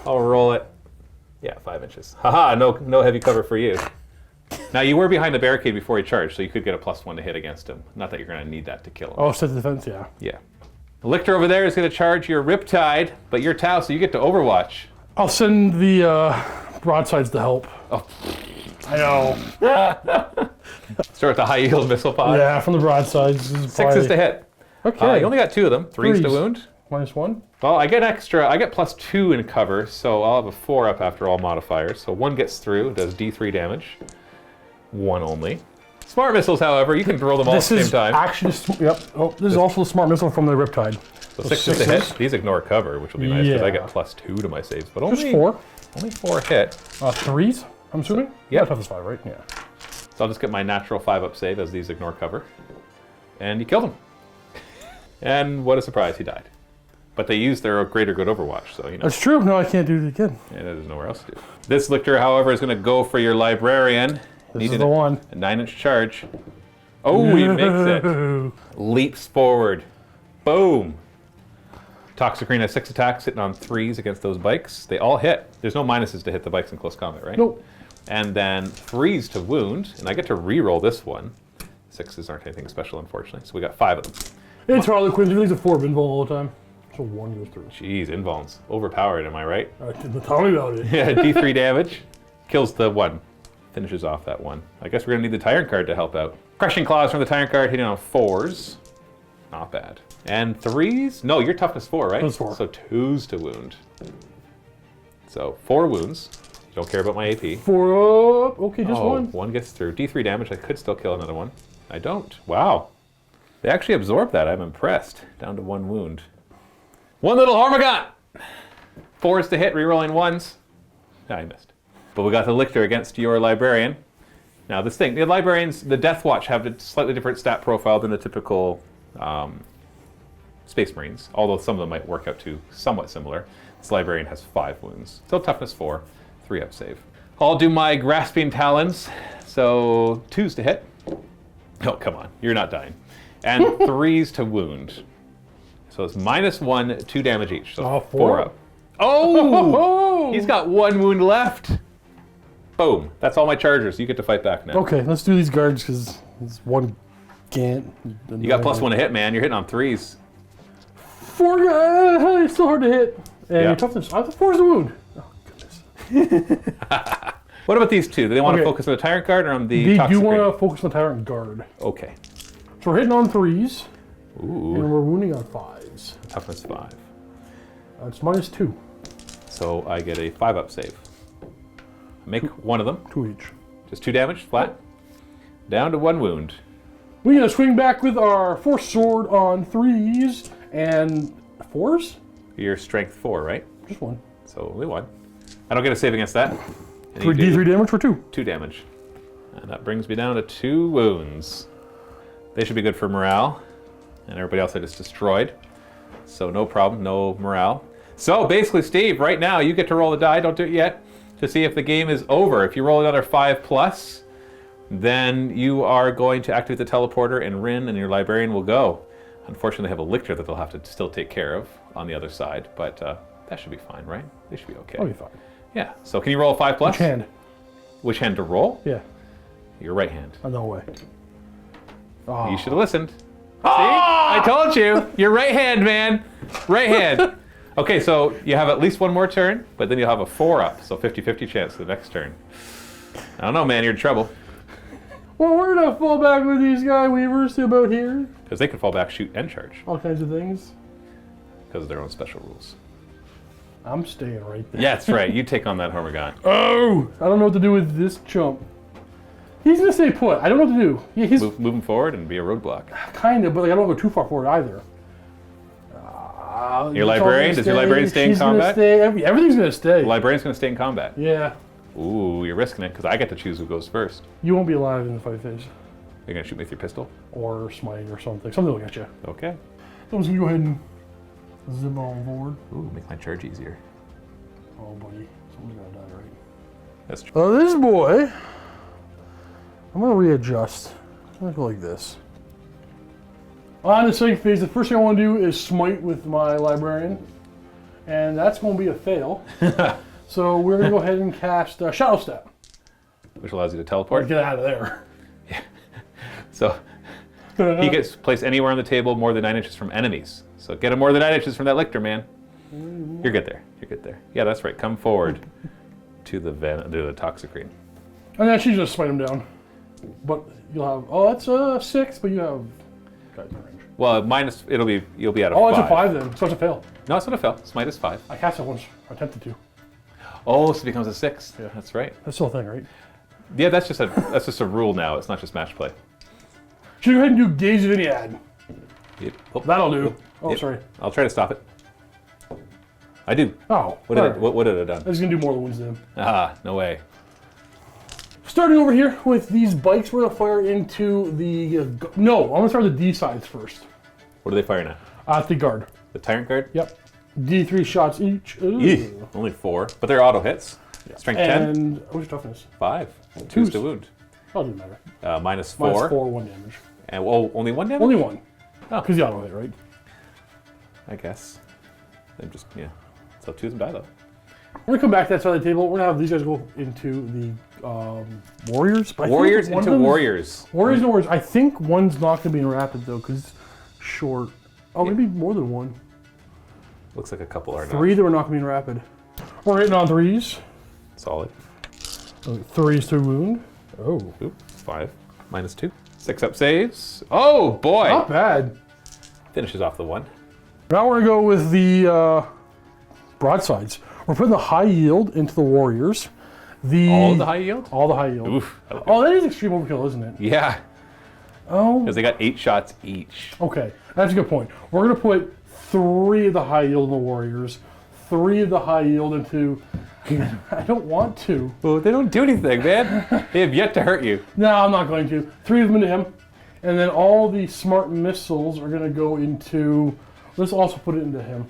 I'll roll it. Yeah, 5 inches. Haha, no heavy cover for you. Now, you were behind the barricade before he charged, so you could get a +1 to hit against him. Not that you're going to need that to kill him. Oh, set the defense, yeah. Yeah. The Lictor over there is going to charge your Riptide, but you're Tau, so you get to Overwatch. I'll send the broadsides to help. Oh. I know. Start with the high yield missile pod. Yeah, from the broadsides. 6 is to hit. Okay. You only got 2 of them. 3's to Threes. wound. -1. Well, I get +2 in cover, so I'll have a 4 up after all modifiers. So 1 gets through, does D3 damage. 1 only. Smart missiles, however, you can roll them all at the same time. Actually, yep. Oh, this is also a smart missile from the Riptide. So 6 is to hit. These ignore cover, which will be nice because I Yeah. get +2 to my saves. But Just only 4. Only 4 hit. 3s, I'm assuming? yeah. Tough as 5, right? Yeah. So I'll just get my natural 5 up save as these ignore cover. And you killed him. And what a surprise, he died. But they used their greater good Overwatch, so you know. That's true. No, I can't do it again. And there's nowhere else to do. This Lictor, however, is going to go for your Librarian. This is the one. A 9-inch charge. Oh, he makes it. Leaps forward. Boom. Toxicrene has 6 attacks, hitting on 3s against those bikes. They all hit. There's no minuses to hit the bikes in close combat, right? Nope. And then 3s to wound, and I get to re-roll this one. 6s aren't anything special, unfortunately, so we got 5 of them. It's Harlequin. He leaves a 4 Binvol all the time. So 1 goes through. Jeez, Invuln's overpowered, am I right? Tell me about it. Yeah, D3 damage. Kills the 1. Finishes off that 1. I guess we're going to need the Tyrant Guard to help out. Crushing Claws from the Tyrant Guard, hitting on 4s. Not bad. And 3s? No, you're toughness 4, right? That's 4. So 2s to wound. So 4 wounds. Don't care about my AP. 4 up. Okay, just 1. 1 gets through. D3 damage. I could still kill another one. I don't. Wow. They actually absorbed that. I'm impressed. Down to 1 wound. 1 little Hormagon! 4s to hit, rerolling 1s. I missed. But we got the Lictor against your Librarian. Now this thing, the Librarians, the Deathwatch have a slightly different stat profile than the typical Space Marines, although some of them might work out to somewhat similar. This Librarian has 5 wounds. Still toughness 4, 3 up save. I'll do my Grasping Talons, so 2s to hit. Oh, come on, you're not dying. And 3s to wound. So it's -1, 2 damage each, so 4 up. Oh! He's got 1 wound left. Boom. That's all my chargers. You get to fight back now. Okay, let's do these guards because it's 1 Gant. You got +1 to hit, man. You're hitting on 3s. 4 it's still hard to hit. And your toughness. 4 is a wound. Oh, goodness. What about these two? Do they want to focus on the Tyrant Guard or on the Toxic They do Rain? want to focus on the Tyrant Guard. Okay. So we're hitting on 3s. Ooh. And we're wounding on 5s. Toughness 5. It's -2. So I get a 5 up save. Make 1 of them. 2 each. Just 2 damage, flat. Down to 1 wound. We're going to swing back with our Force Sword on 3s and 4s? Your strength 4, right? Just 1. So only 1. I don't get a save against that. And you 3d3 damage for 2. 2 damage. And that brings me down to 2 wounds. They should be good for morale. And everybody else I just destroyed. So no problem, no morale. So basically, Steve, right now you get to roll the die, don't do it yet, to see if the game is over. If you roll another 5+, then you are going to activate the teleporter and Rhyn and your librarian will go. Unfortunately, they have a lictor that they'll have to still take care of on the other side, but that should be fine, right? They should be okay. I'll be fine. Yeah, so can you roll a 5+? Which hand? Which hand to roll? Yeah. Your right hand. Oh, no way. Oh. You should have listened. See? I told you. Your right hand, man. Right hand. Okay, so you have at least 1 more turn, but then you'll have a 4-up, so 50-50 chance the next turn. I don't know, man. You're in trouble. Well, we're gonna fall back with these guy weavers about here. Because they can fall back, shoot, and charge. All kinds of things. Because of their own special rules. I'm staying right there. Yeah, that's right. You take on that Hormigant. Oh! I don't know what to do with this chump. He's gonna stay put. I don't know what to do. Yeah, he's Move him forward and be a roadblock. kind of, but like, I don't go too far forward either. Your librarian? Does your librarian stay in combat? Everything's gonna stay. The librarian's going to stay in combat. Yeah. Ooh, you're risking it because I get to choose who goes first. You won't be alive in the fight phase. You're going to shoot me with your pistol? Or smite or something. Something will get you. Okay. So I'm just gonna go ahead and zip on forward. Ooh, make my charge easier. Oh, buddy. Someone's gonna die, right? That's true. Oh, this boy. I'm gonna readjust. I'm gonna go like this. On the second phase, the first thing I want to do is smite with my librarian, and that's going to be a fail. So we're going to go ahead and cast Shadow Step. Which allows you to teleport. Get out of there. So he gets placed anywhere on the table more than 9 inches from enemies. So get him more than 9 inches from that lictor, man. You're good there. You're good there. Yeah, that's right. Come forward to the Toxicrene. And then she's just smite him down. But you'll have, oh, that's a 6, but you have guys in range. Well, you'll be out of 5. Oh, it's a 5 then, so it's a fail. No, it's not a fail. Smite is 5. I cast it once, I attempted to. Oh, so it becomes a 6. Yeah. That's right. That's still a thing, right? Yeah, that's just a rule now. It's not just match play. Should we go ahead and do Gaze of Iliad? Yep. Oh, That'll do. Oh, yep. sorry. I'll try to stop it. I do. Oh, What did it have I done? was gonna do more wounds than him. Ah, no way. Starting over here with these bikes, we're gonna fire into the. No, I'm gonna start with the D sides first. What are they firing at? At the guard. The Tyrant Guard? Yep. D3 shots each. Ooh. Eeh, only 4, but they're auto hits. Strength 10, And what's your toughness? 5. 2's Twos. to wound. Oh, doesn't matter. -4. -4, 1 damage. And only 1 damage? Only 1. Oh. Because the auto hit, right? I guess. Then yeah. So 2's and die though. We're gonna come back to that side of the table. We're gonna have these guys go into the warriors. But I think Warriors one of into them is- warriors. Warriors into warriors. I think one's not gonna be in rapid though, because it's short. Oh, maybe more than one. Looks like a couple are 3 that were not gonna be in rapid. We're hitting on 3s. not. Solid. 3s to wound. Oh. Oop, 5. -2. 6 up saves. Oh boy! Not bad. Finishes off the 1. Now we're gonna go with the broadsides. We're putting the high yield into the warriors. All the high yield? All the high yield. Oof. Okay. Oh, that is extreme overkill, isn't it? Yeah, Oh. because they got 8 shots each. Okay, that's a good point. We're gonna put 3 of the high yield in the warriors, 3 of the high yield into. I don't want to. Well, they don't do anything, man. They have yet to hurt you. No, I'm not going to. 3 of them into him, and then all the smart missiles are gonna go into. Let's also put it into him.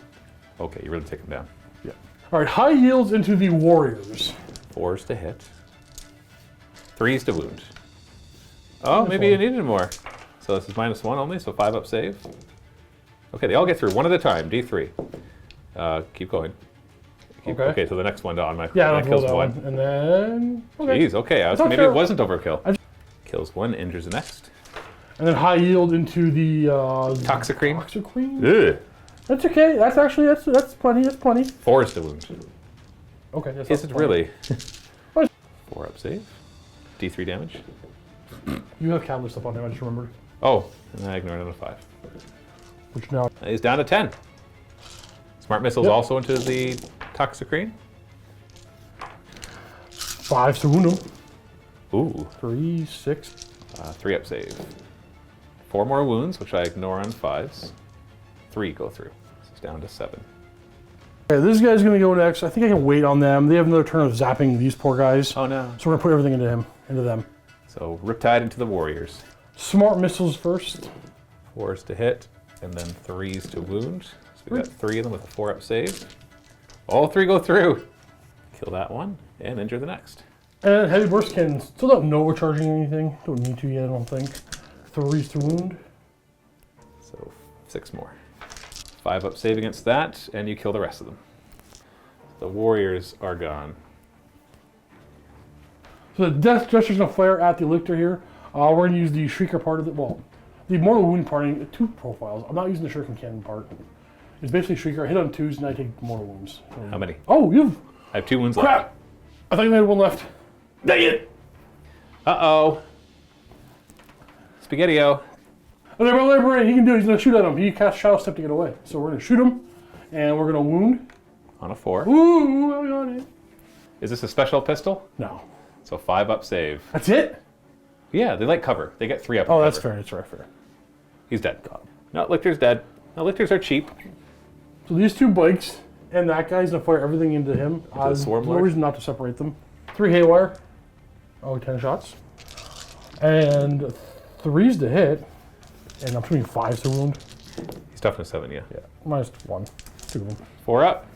Okay, you really take them down. Yeah. All right, high yields into the warriors. 4's to hit. 3's to wound. Oh, maybe you needed more. So this is -1 only, so 5 up save. Okay, they all get through one at a time. D3. Keep going. Okay, so the next one automatically Yeah, I'll kills that 1. one. And then. Okay. Jeez, okay. It's not Maybe fair. it wasn't overkill. Kills 1, injures the next. And then high yield into the. Toxicrene. Toxicrene? Ugh. That's okay. That's actually. That's plenty. That's plenty. 4's to wound. Okay. That's Is not it plenty. really? What? 4 up save. D3 damage. You have catalyst up on there, I just remembered. Oh, and I ignored another 5. Which now. He's down to 10. Smart missiles Yep. also into the Toxicrene. 5 to wound him. Ooh, 3, 6. 3 up save. 4 more wounds, which I ignore on 5s. 3 go through. So it's down to 7. Okay, this guy's gonna go next. I think I can wait on them. They have another turn of zapping these poor guys. Oh no. So we're gonna put everything into them. So Riptide into the warriors. Smart missiles first. 4s to hit, and then 3s to wound. So we got 3 of them with a 4-up save. All 3 go through. Kill that one, and injure the next. And heavy burst can still don't know we're charging anything. Don't need to yet, I don't think. 3s to wound. So 6 more. 5-up save against that, and you kill the rest of them. The warriors are gone. So the Death Jester's gonna fire at the Lictor here. We're gonna use the Shrieker part of it. Well, the Mortal Wound part, 2 profiles. I'm not using the Shuriken Cannon part. It's basically Shrieker. I hit on 2s and I take mortal wounds. How many? Oh, you've... I have 2 wounds Crap! left. I thought you had 1 left. Dang it! Uh-oh. Spaghetti-O. Oh, they're librarian. He can do it. He's gonna shoot at him. He cast Shadow Step to get away. So we're gonna shoot him, and we're gonna wound. On a 4. Ooh, I got it. Is this a special pistol? No. So 5-up save. That's it? Yeah, they like cover. They get 3-up. Oh, that's cover. fair. That's right, fair. He's dead. No, Lictor's dead. No, Lictors are cheap. So these 2 bikes, and that guy's gonna fire everything into him. the Swarm There's no Lord? reason not to separate them. 3 haywire. Oh, 10 shots. And 3s to hit. And I'm shooting 5s to wound. He's toughness 7, yeah. Yeah, minus 1. 2 of them. 4 up.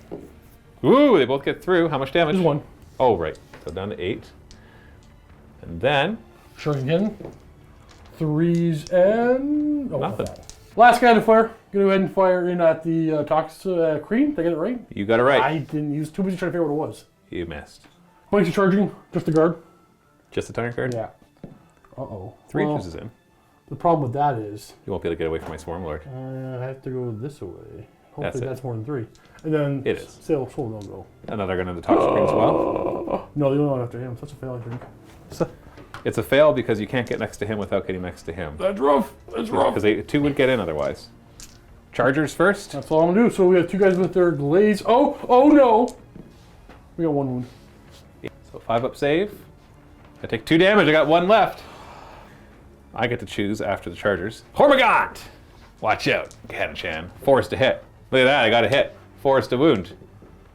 Ooh, they both get through. How much damage? Just 1. Oh, right. So down to 8. And then... Sure again. 3s and... Oh, Nothing. not that. Last guy to fire. Gonna go ahead and fire in at the Cream. Did I get it right? You got it right. I didn't use too busy trying to figure out what it was. You missed. Bikes are charging. Just the guard. Just the tire card? Yeah. Uh-oh. 3 Well, inches is in. the problem with that is... You won't be able to get away from my Swarm Lord. I have to go this way. That's Hopefully it. that's more than 3. And then... It is. Sail Soul don't go. Another gun in the top screen as well. No, the only one after him. That's a fail, I think. It's a fail because you can't get next to him without getting next to him. That's rough. That's rough. Because 2 would get in otherwise. Chargers first. That's all I'm gonna do. So we have 2 guys with their glaze. Oh no! We got 1 wound. So 5-up save. I take 2 damage. I got 1 left. I get to choose after the Chargers. Hormigaunt! Watch out, Catachan. 4s to hit. Look at that, I got a hit. 4s to wound.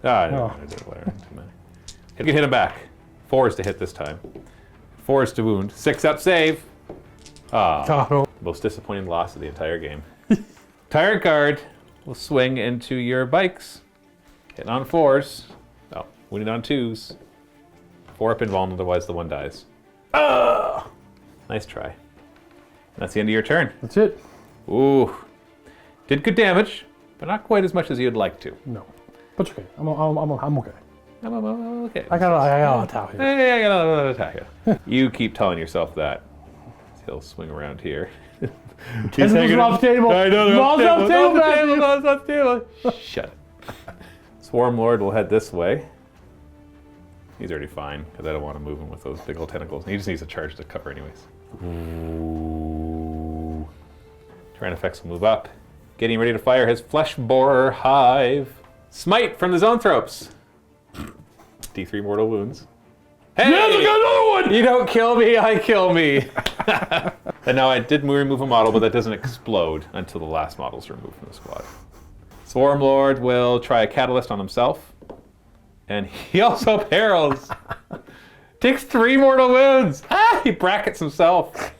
Ah, no, I did whatever. You can hit him back. 4s to hit this time. 4s to wound. 6-up save. Ah, most disappointing loss of the entire game. Tire card will swing into your bikes. Hitting on 4s. Oh, wounded on 2s. 4-up invuln, otherwise the 1 dies. Ah! Nice try. That's the end of your turn. That's it. Ooh. Did good damage, but not quite as much as you'd like to. No. But it's okay. I'm okay. I'm okay. I got a towel here. Hey, I got another attack here. You keep telling yourself that. He'll swing around here. And this is off the table. I know, Balls off the table. Shut it. Swarm Lord will head this way. He's already fine, because I don't want to move him with those big old tentacles. He just needs a charge to cover anyways. Ooh. Terrain effects will move up. Getting ready to fire his Flesh Borer Hive. Smite from the Zoanthropes. D3 mortal wounds. Hey! Yes, I got another one! You don't kill me, I kill me. And now I did remove a model, but that doesn't explode until the last model is removed from the squad. Swarm Lord will try a Catalyst on himself. And he also perils. Takes 3 mortal wounds. Ah, he brackets himself.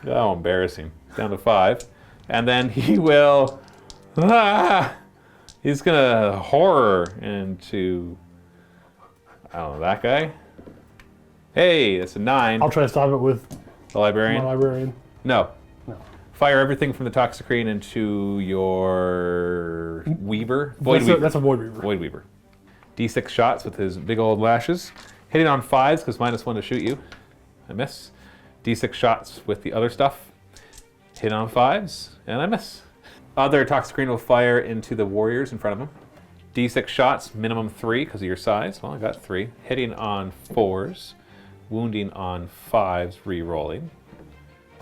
Oh, embarrassing. Down to 5. And then he will... he's gonna horror into... I don't know, that guy? Hey, that's a 9. I'll try to stop it with The librarian? my librarian. No. No. Fire everything from the Toxicrene into your Weaver. Void Weaver. That's a Void Weaver. Void Weaver. D6 shots with his big old lashes. Hitting on 5s because -1 to shoot you. I miss. D6 shots with the other stuff. Hit on 5s and I miss. Other Toxicrene will fire into the warriors in front of him. D6 shots, minimum 3 because of your size. Well, I got 3. Hitting on 4s. Wounding on 5s, re-rolling.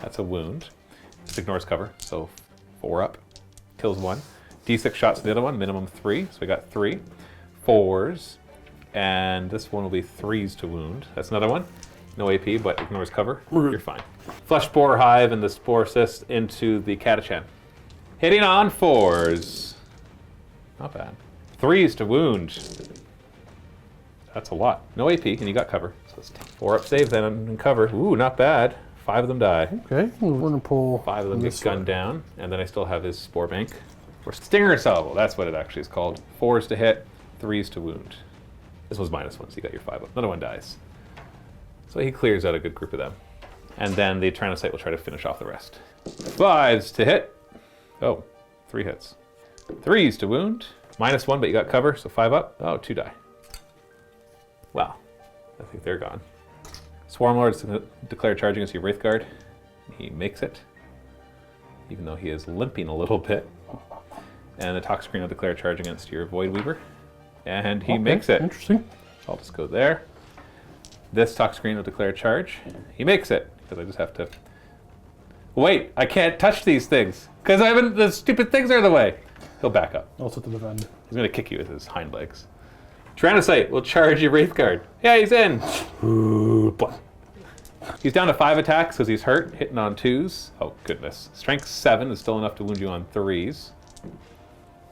That's a wound. This ignores cover, so 4 up. Kills 1. D6 shots to the other one, minimum 3. So we got 3. 4s. And this one will be 3s to wound. That's another one. No AP, but ignores cover. You're fine. Flesh Borer Hive and the Spore Cyst into the Catachan. Hitting on 4s. Not bad. 3s to wound. That's a lot. No AP, and you got cover. So it's 4 up save then and cover. Ooh, not bad. 5 of them die. Okay, we're gonna pull 5 of them get gunned down, and then I still have his spore bank. Or stinger salvo, that's what it actually is called. 4s to hit, 3s to wound. This was -1, so you got your 5 up. Another one dies. So he clears out a good group of them. And then the Tyrannocyte will try to finish off the rest. 5s to hit. Oh, 3 hits. 3s to wound. -1, but you got cover, so 5 up. Oh, 2 die. Wow, I think they're gone. Swarmlord is going to declare charge against your Wraithguard. He makes it, even though he is limping a little bit. And the Toxicreen will declare charge against your Voidweaver. And he makes it. Interesting. I'll just go there. This Toxicreen will declare charge. He makes it, because I just have to... Wait, I can't touch these things, because the stupid things are in the way. He'll back up. Also to defend. He's going to kick you with his hind legs. Tyrannocyte will charge your Wraithguard. Yeah, he's in. He's down to 5 attacks because he's hurt, hitting on 2s. Oh, goodness. Strength 7 is still enough to wound you on 3s.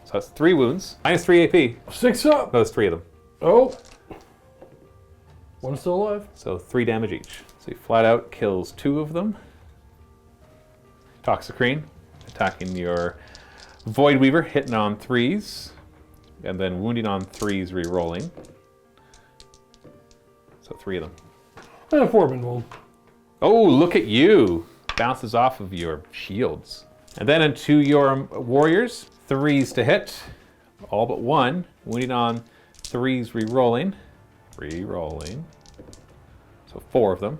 So that's 3 wounds. -3 AP. 6 up. No, that's 3 of them. Oh. One's still alive. So 3 damage each. So he flat out kills 2 of them. Toxicreen attacking your Voidweaver, hitting on 3s. And then wounding on 3s, re-rolling. So 3 of them. And a 4-man one. Oh, look at you! Bounces off of your shields. And then into your warriors, 3s to hit. All but 1. Wounding on 3s, re-rolling. Re-rolling. So 4 of them.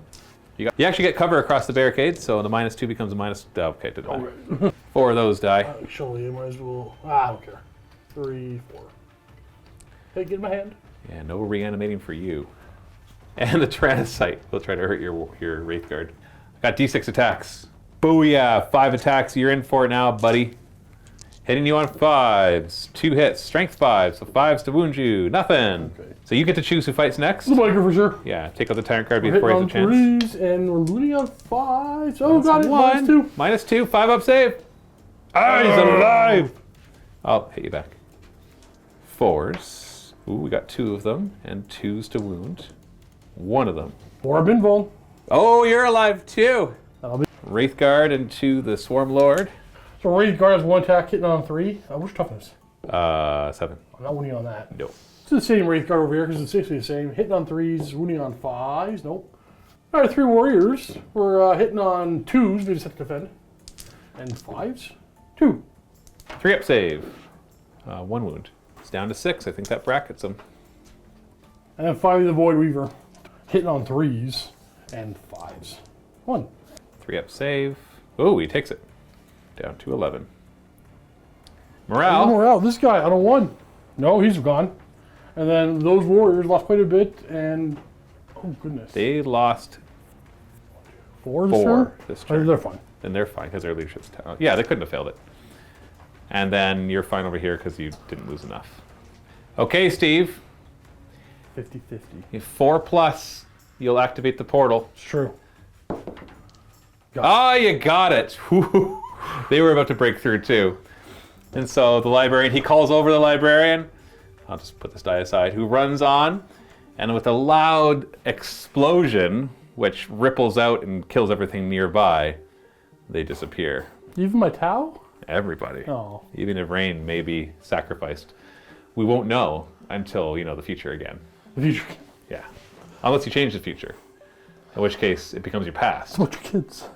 You actually get cover across the barricade, so the -2 becomes a minus... Okay, it didn't matter. 4 of those die. Actually, you might as well... I don't care. 3, 4. Hey, get in my hand. Yeah, no reanimating for you. And the Tyrannocyte will try to hurt your Wraithguard. Got D6 attacks. Booyah! 5 attacks. You're in for it now, buddy. Hitting you on 5s. 2 hits. Strength 5. So 5s to wound you. Nothing. Okay. So you get to choose who fights next. The biker for sure. Yeah, take out the Tyrant card before he has a chance. 3s, and we're looting on 5s. Oh, got it. -2. -2. 5 up save. Ah, he's alive. I'll hit you back. 4s. Ooh, we got 2 of them, and 2s to wound. 1 of them. 4 Binvol. Oh, you're alive too! That'll be... Wraithguard into the Swarmlord. So Wraithguard has 1 attack hitting on 3. What's toughness? 7. I'm not winning on that. Nope. It's the same Wraithguard over here, because it's basically the same. Hitting on 3s, wounding on 5s. Nope. All right, 3 warriors. We're hitting on 2s, they just have to defend. And 5s. 2. 3 up save. 1 wound. It's down to 6. I think that brackets him. And then 5 of the Voidweaver. Hitting on 3s and 5s. 1. 3 up save. Oh, he takes it. Down to 11. Morale. Morale. This guy on a 1. No, he's gone. And then those warriors lost quite a bit, and oh goodness. They lost 4 this turn. They're fine. Then they're fine because their leadership's down. Yeah, they couldn't have failed it. And then you're fine over here because you didn't lose enough. Okay, Steve. 50-50. If 4+, you'll activate the portal. It's true. Ah, you got it. They were about to break through too. And so the librarian, he calls over the librarian. I'll just put this die aside. Who runs on, and with a loud explosion, which ripples out and kills everything nearby, they disappear. Even my Tau? Everybody. Oh. Even if Rhyn may be sacrificed. We won't know until, the future again. The future. Yeah. Unless you change the future. In which case, it becomes your past. It's about your kids.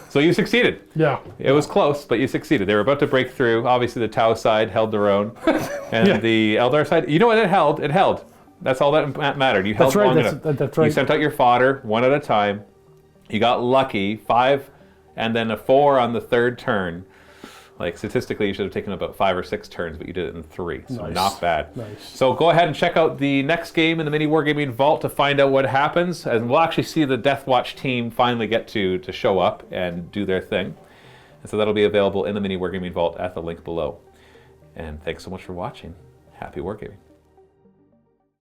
So you succeeded. Yeah. It was close, but you succeeded. They were about to break through. Obviously, the Tau side held their own. And the Eldar side, you know what? It held. It held. That's all that mattered. You held long enough. That's right. You sent out your fodder, 1 at a time. You got lucky, 5, and then a 4 on the 3rd turn. Like, statistically, you should have taken about 5 or 6 turns, but you did it in 3, so Nice. not bad. Nice. So go ahead and check out the next game in the MiniWarGaming Vault to find out what happens, and we'll actually see the Deathwatch team finally get to show up and do their thing. And so that'll be available in the MiniWarGaming Vault at the link below. And thanks so much for watching. Happy wargaming.